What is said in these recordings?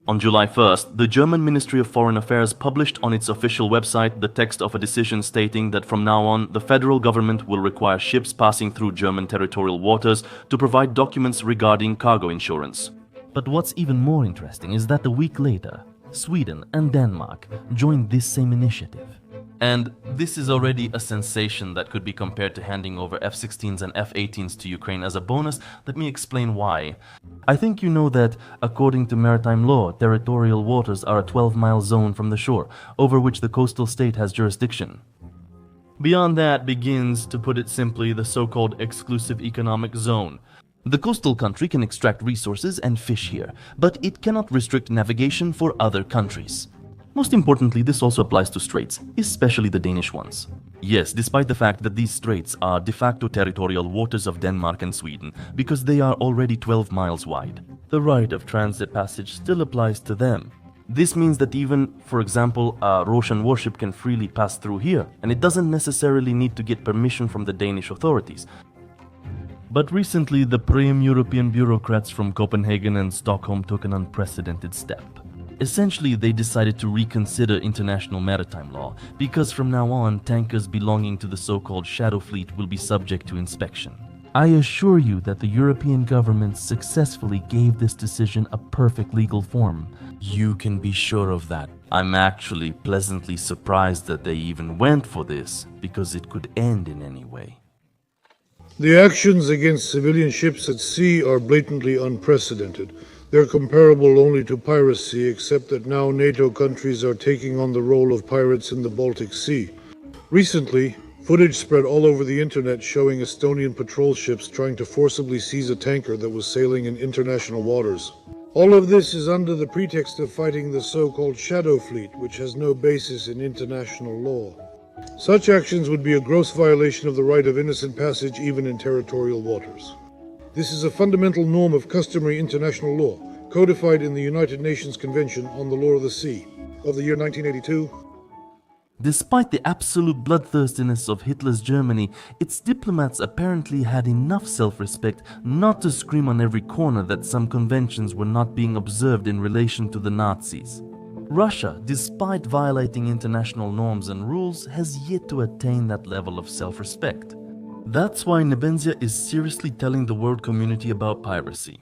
On July 1st, the German Ministry of Foreign Affairs published on its official website the text of a decision stating that from now on, the federal government will require ships passing through German territorial waters to provide documents regarding cargo insurance. But what's even more interesting is that a week later, Sweden and Denmark joined this same initiative. And this is already a sensation that could be compared to handing over F-16s and F-18s to Ukraine as a bonus. Let me explain why. I think you know that, according to maritime law, territorial waters are a 12-mile zone from the shore, over which the coastal state has jurisdiction. Beyond that begins, to put it simply, the so-called exclusive economic zone. The coastal country can extract resources and fish here, but it cannot restrict navigation for other countries. Most importantly, this also applies to straits, especially the Danish ones. Yes, despite the fact that these straits are de facto territorial waters of Denmark and Sweden, because they are already 12 miles wide, the right of transit passage still applies to them. This means that even, for example, a Russian warship can freely pass through here, and it doesn't necessarily need to get permission from the Danish authorities. But recently, the European bureaucrats from Copenhagen and Stockholm took an unprecedented step. Essentially, they decided to reconsider international maritime law, because from now on, tankers belonging to the so-called shadow fleet will be subject to inspection. I assure you that the European governments successfully gave this decision a perfect legal form. You can be sure of that. I'm actually pleasantly surprised that they even went for this, because it could end in any way. The actions against civilian ships at sea are blatantly unprecedented. They're comparable only to piracy, except that now NATO countries are taking on the role of pirates in the Baltic Sea. Recently, footage spread all over the internet showing Estonian patrol ships trying to forcibly seize a tanker that was sailing in international waters. All of this is under the pretext of fighting the so-called shadow fleet, which has no basis in international law. Such actions would be a gross violation of the right of innocent passage even in territorial waters. This is a fundamental norm of customary international law, codified in the United Nations Convention on the Law of the Sea of the year 1982. Despite the absolute bloodthirstiness of Hitler's Germany, its diplomats apparently had enough self-respect not to scream on every corner that some conventions were not being observed in relation to the Nazis. Russia, despite violating international norms and rules, has yet to attain that level of self-respect. That's why Nebenzia is seriously telling the world community about piracy.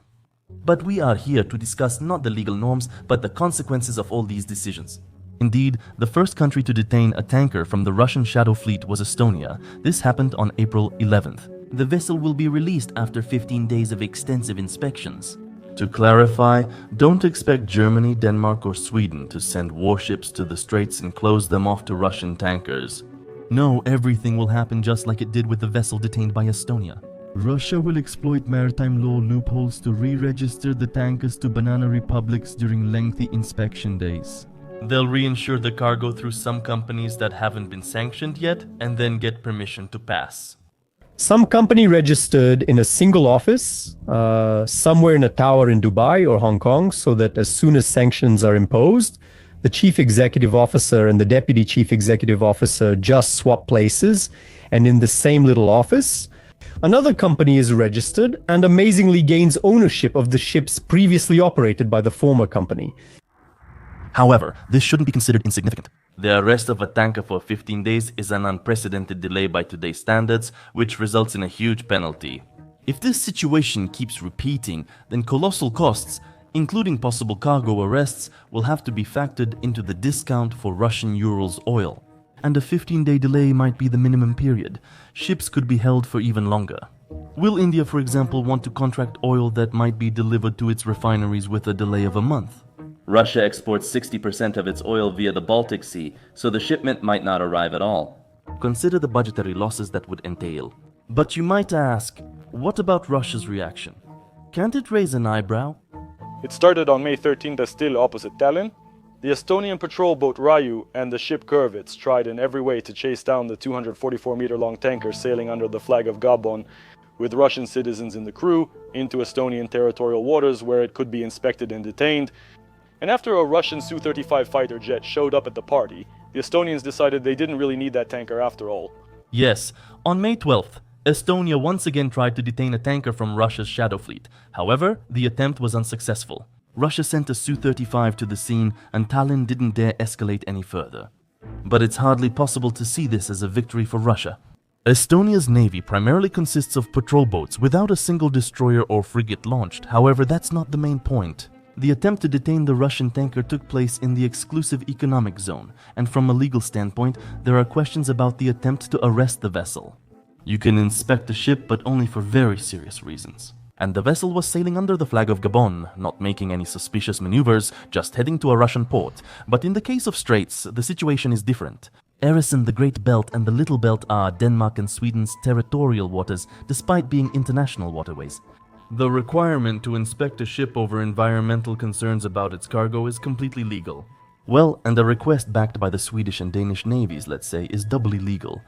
But we are here to discuss not the legal norms, but the consequences of all these decisions. Indeed, the first country to detain a tanker from the Russian shadow fleet was Estonia. This happened on April 11th. The vessel will be released after 15 days of extensive inspections. To clarify, don't expect Germany, Denmark or Sweden to send warships to the Straits and close them off to Russian tankers. No, everything will happen just like it did with the vessel detained by Estonia. Russia will exploit maritime law loopholes to re-register the tankers to banana republics during lengthy inspection days. They'll reinsure the cargo through some companies that haven't been sanctioned yet and then get permission to pass. Some company registered in a single office, somewhere in a tower in Dubai or Hong Kong, so that as soon as sanctions are imposed, the chief executive officer and the deputy chief executive officer just swap places, and in the same little office, another company is registered and amazingly gains ownership of the ships previously operated by the former company. However, this shouldn't be considered insignificant. The arrest of a tanker for 15 days is an unprecedented delay by today's standards, which results in a huge penalty. If this situation keeps repeating, then colossal costs, including possible cargo arrests, will have to be factored into the discount for Russian Urals oil. And a 15-day delay might be the minimum period. Ships could be held for even longer. Will India, for example, want to contract oil that might be delivered to its refineries with a delay of a month? Russia exports 60% of its oil via the Baltic Sea, so the shipment might not arrive at all. Consider the budgetary losses that would entail. But you might ask, what about Russia's reaction? Can't it raise an eyebrow? It started on May 13th as still opposite Tallinn. The Estonian patrol boat Raju and the ship Kurvits tried in every way to chase down the 244-meter-long tanker sailing under the flag of Gabon with Russian citizens in the crew into Estonian territorial waters where it could be inspected and detained. And after a Russian Su-35 fighter jet showed up at the party, the Estonians decided they didn't really need that tanker after all. Yes, on May 12th, Estonia once again tried to detain a tanker from Russia's shadow fleet. However, the attempt was unsuccessful. Russia sent a Su-35 to the scene and Tallinn didn't dare escalate any further. But it's hardly possible to see this as a victory for Russia. Estonia's navy primarily consists of patrol boats without a single destroyer or frigate launched. However, that's not the main point. The attempt to detain the Russian tanker took place in the exclusive economic zone, and from a legal standpoint, there are questions about the attempt to arrest the vessel. You can inspect the ship, but only for very serious reasons. And the vessel was sailing under the flag of Gabon, not making any suspicious maneuvers, just heading to a Russian port. But in the case of Straits, the situation is different. Eresen, the Great Belt, and the Little Belt are Denmark and Sweden's territorial waters, despite being international waterways. The requirement to inspect a ship over environmental concerns about its cargo is completely legal. Well, and a request backed by the Swedish and Danish navies, let's say, is doubly legal.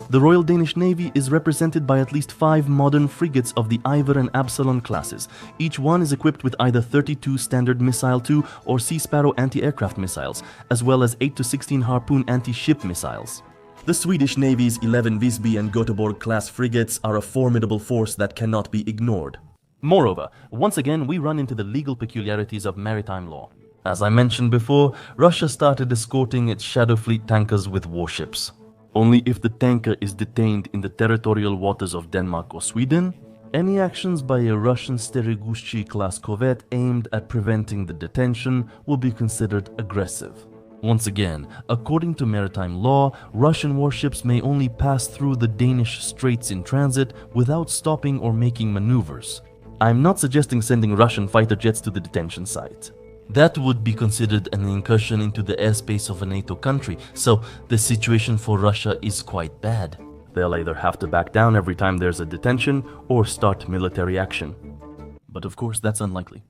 The Royal Danish Navy is represented by at least 5 modern frigates of the Iver and Absalon classes. Each one is equipped with either 32 Standard Missile 2 or Sea Sparrow anti-aircraft missiles, as well as 8 to 16 Harpoon anti-ship missiles. The Swedish Navy's 11 Visby and Göteborg class frigates are a formidable force that cannot be ignored. Moreover, once again we run into the legal peculiarities of maritime law. As I mentioned before, Russia started escorting its Shadow Fleet tankers with warships. Only if the tanker is detained in the territorial waters of Denmark or Sweden, any actions by a Russian Sterigushi-class corvette aimed at preventing the detention will be considered aggressive. Once again, according to maritime law, Russian warships may only pass through the Danish Straits in transit without stopping or making maneuvers. I'm not suggesting sending Russian fighter jets to the detention site. That would be considered an incursion into the airspace of a NATO country, so the situation for Russia is quite bad. They'll either have to back down every time there's a detention or start military action. But of course, that's unlikely.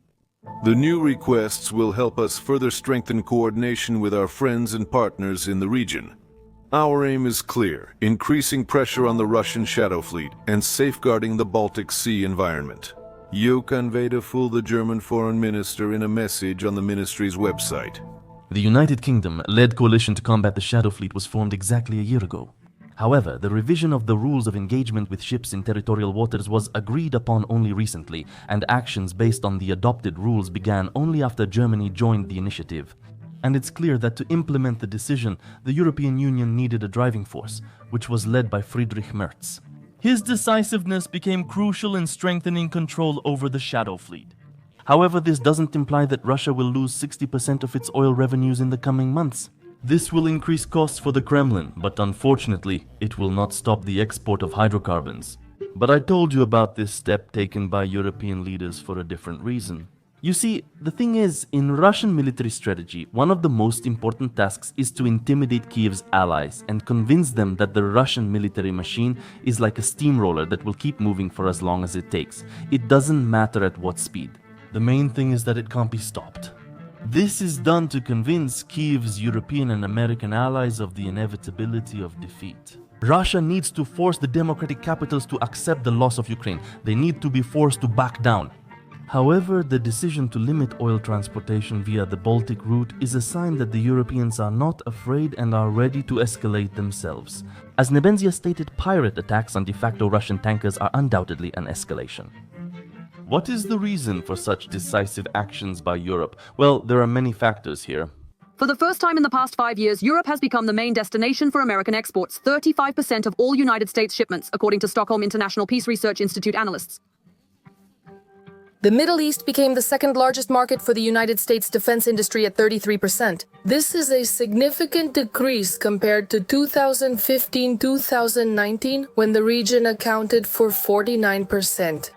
The new requests will help us further strengthen coordination with our friends and partners in the region. Our aim is clear: increasing pressure on the Russian Shadow Fleet and safeguarding the Baltic Sea environment. You convey to fool the German foreign minister in a message on the ministry's website. The United Kingdom-led coalition to combat the Shadow Fleet was formed exactly a year ago. However, the revision of the rules of engagement with ships in territorial waters was agreed upon only recently, and actions based on the adopted rules began only after Germany joined the initiative. And it's clear that to implement the decision, the European Union needed a driving force, which was led by Friedrich Merz. His decisiveness became crucial in strengthening control over the Shadow Fleet. However, this doesn't imply that Russia will lose 60% of its oil revenues in the coming months. This will increase costs for the Kremlin, but unfortunately, it will not stop the export of hydrocarbons. But I told you about this step taken by European leaders for a different reason. You see, the thing is, in Russian military strategy, one of the most important tasks is to intimidate Kiev's allies and convince them that the Russian military machine is like a steamroller that will keep moving for as long as it takes. It doesn't matter at what speed. The main thing is that it can't be stopped. This is done to convince Kiev's European and American allies of the inevitability of defeat. Russia needs to force the democratic capitals to accept the loss of Ukraine. They need to be forced to back down. However, the decision to limit oil transportation via the Baltic route is a sign that the Europeans are not afraid and are ready to escalate themselves. As Nebenzia stated, pirate attacks on de facto Russian tankers are undoubtedly an escalation. What is the reason for such decisive actions by Europe? Well, there are many factors here. For the first time in the past 5 years, Europe has become the main destination for American exports, 35% of all United States shipments, according to Stockholm International Peace Research Institute analysts. The Middle East became the second largest market for the United States defense industry at 33%. This is a significant decrease compared to 2015-2019, when the region accounted for 49%.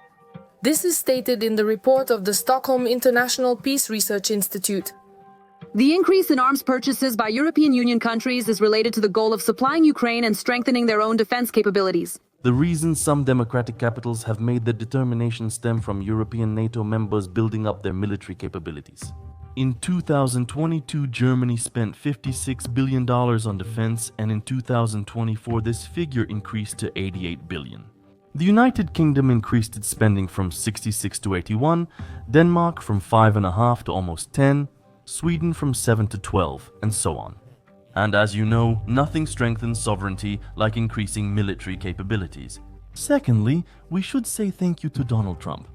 This is stated in the report of the Stockholm International Peace Research Institute. The increase in arms purchases by European Union countries is related to the goal of supplying Ukraine and strengthening their own defense capabilities. The reason some democratic capitals have made their determination stem from European NATO members building up their military capabilities. In 2022, Germany spent $56 billion on defense, and in 2024, this figure increased to $88 billion. The United Kingdom increased its spending from 66 to 81, Denmark from 5.5 to almost 10, Sweden from 7 to 12, and so on. And as you know, nothing strengthens sovereignty like increasing military capabilities. Secondly, we should say thank you to Donald Trump.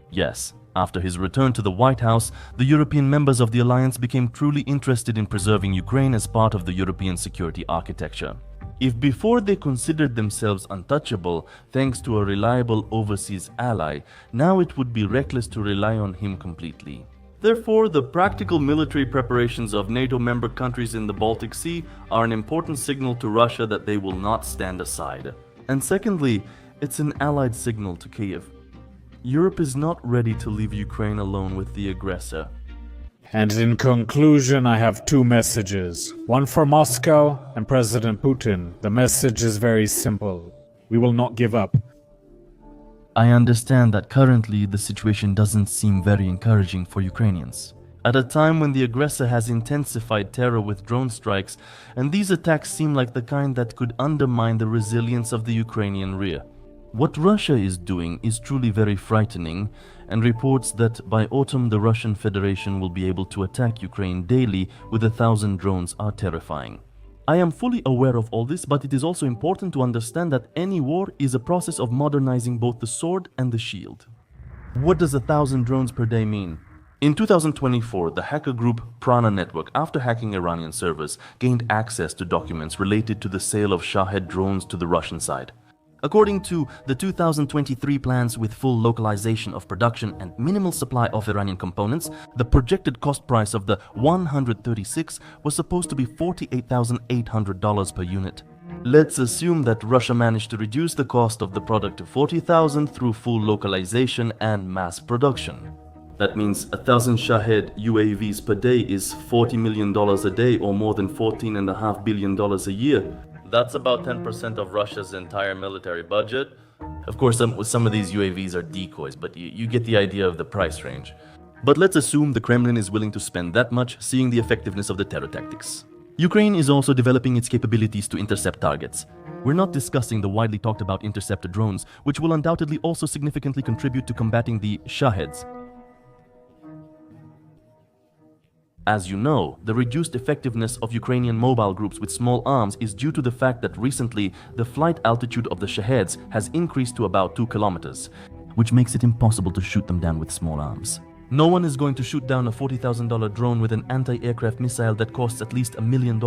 Yes, After his return to the White House, the European members of the alliance became truly interested in preserving Ukraine as part of the European security architecture. If before they considered themselves untouchable thanks to a reliable overseas ally, now it would be reckless to rely on him completely. Therefore, the practical military preparations of NATO member countries in the Baltic Sea are an important signal to Russia that they will not stand aside. And secondly, it's an allied signal to Kyiv. Europe is not ready to leave Ukraine alone with the aggressor. And in conclusion, I have two messages. One for Moscow and President Putin. The message is very simple. We will not give up. I understand that currently the situation doesn't seem very encouraging for Ukrainians. At a time when the aggressor has intensified terror with drone strikes, and these attacks seem like the kind that could undermine the resilience of the Ukrainian rear. What Russia is doing is truly very frightening, and reports that by autumn the Russian Federation will be able to attack Ukraine daily with 1,000 drones are terrifying. I am fully aware of all this, but it is also important to understand that any war is a process of modernizing both the sword and the shield. What does 1,000 drones per day mean? In 2024, the hacker group Prana Network, after hacking Iranian servers, gained access to documents related to the sale of Shahed drones to the Russian side. According to the 2023 plans with full localization of production and minimal supply of Iranian components, the projected cost price of the 136 was supposed to be $48,800 per unit. Let's assume that Russia managed to reduce the cost of the product to $40,000 through full localization and mass production. That means 1,000 Shahed UAVs per day is $40 million a day, or more than $14.5 billion a year. That's about 10% of Russia's entire military budget. Of course, some of these UAVs are decoys, but you get the idea of the price range. But let's assume the Kremlin is willing to spend that much, seeing the effectiveness of the terror tactics. Ukraine is also developing its capabilities to intercept targets. We're not discussing the widely talked about interceptor drones, which will undoubtedly also significantly contribute to combating the Shaheds. As you know, the reduced effectiveness of Ukrainian mobile groups with small arms is due to the fact that recently the flight altitude of the Shaheds has increased to about 2 kilometers, which makes it impossible to shoot them down with small arms. No one is going to shoot down a $40,000 drone with an anti-aircraft missile that costs at least $1 million.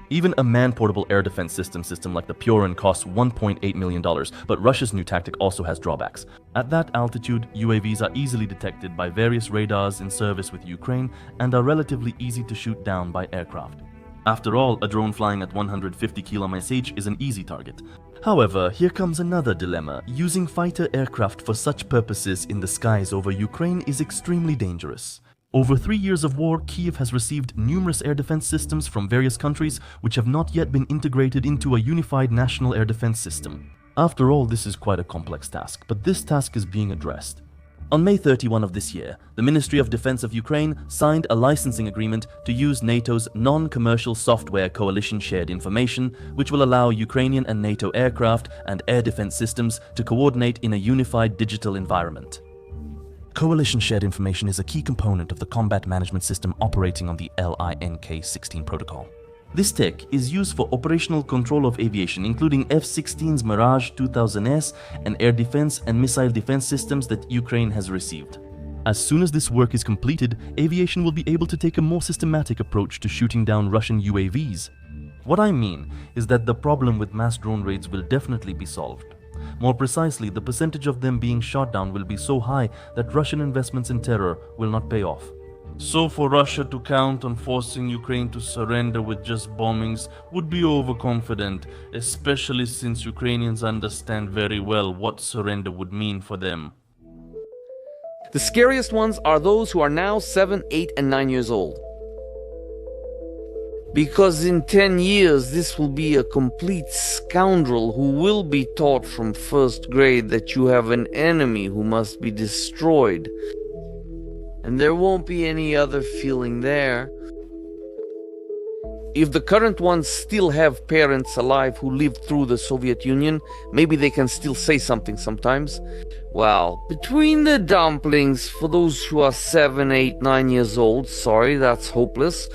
Even a man-portable air defense system like the Purin costs $1.8 million, but Russia's new tactic also has drawbacks. At that altitude, UAVs are easily detected by various radars in service with Ukraine and are relatively easy to shoot down by aircraft. After all, a drone flying at 150 km/h is an easy target. However, here comes another dilemma. Using fighter aircraft for such purposes in the skies over Ukraine is extremely dangerous. Over 3 years of war, Kyiv has received numerous air defense systems from various countries which have not yet been integrated into a unified national air defense system. After all, this is quite a complex task, but this task is being addressed. On May 31 of this year, the Ministry of Defense of Ukraine signed a licensing agreement to use NATO's non-commercial software Coalition Shared Information, which will allow Ukrainian and NATO aircraft and air defense systems to coordinate in a unified digital environment. Coalition Shared Information is a key component of the combat management system operating on the LINK-16 protocol. This tech is used for operational control of aviation, including F-16's Mirage 2000S and air defense and missile defense systems that Ukraine has received. As soon as this work is completed, aviation will be able to take a more systematic approach to shooting down Russian UAVs. What I mean is that the problem with mass drone raids will definitely be solved. More precisely, the percentage of them being shot down will be so high that Russian investments in terror will not pay off. So for Russia to count on forcing Ukraine to surrender with just bombings would be overconfident, especially since Ukrainians understand very well what surrender would mean for them. The scariest ones are those who are now 7, 8, and 9 years old. Because in 10 years, this will be a complete scoundrel who will be taught from first grade that you have an enemy who must be destroyed. And there won't be any other feeling there. If the current ones still have parents alive who lived through the Soviet Union, maybe they can still say something sometimes. Well, between the dumplings, for those who are 7, 8, 9 years old, sorry, that's hopeless.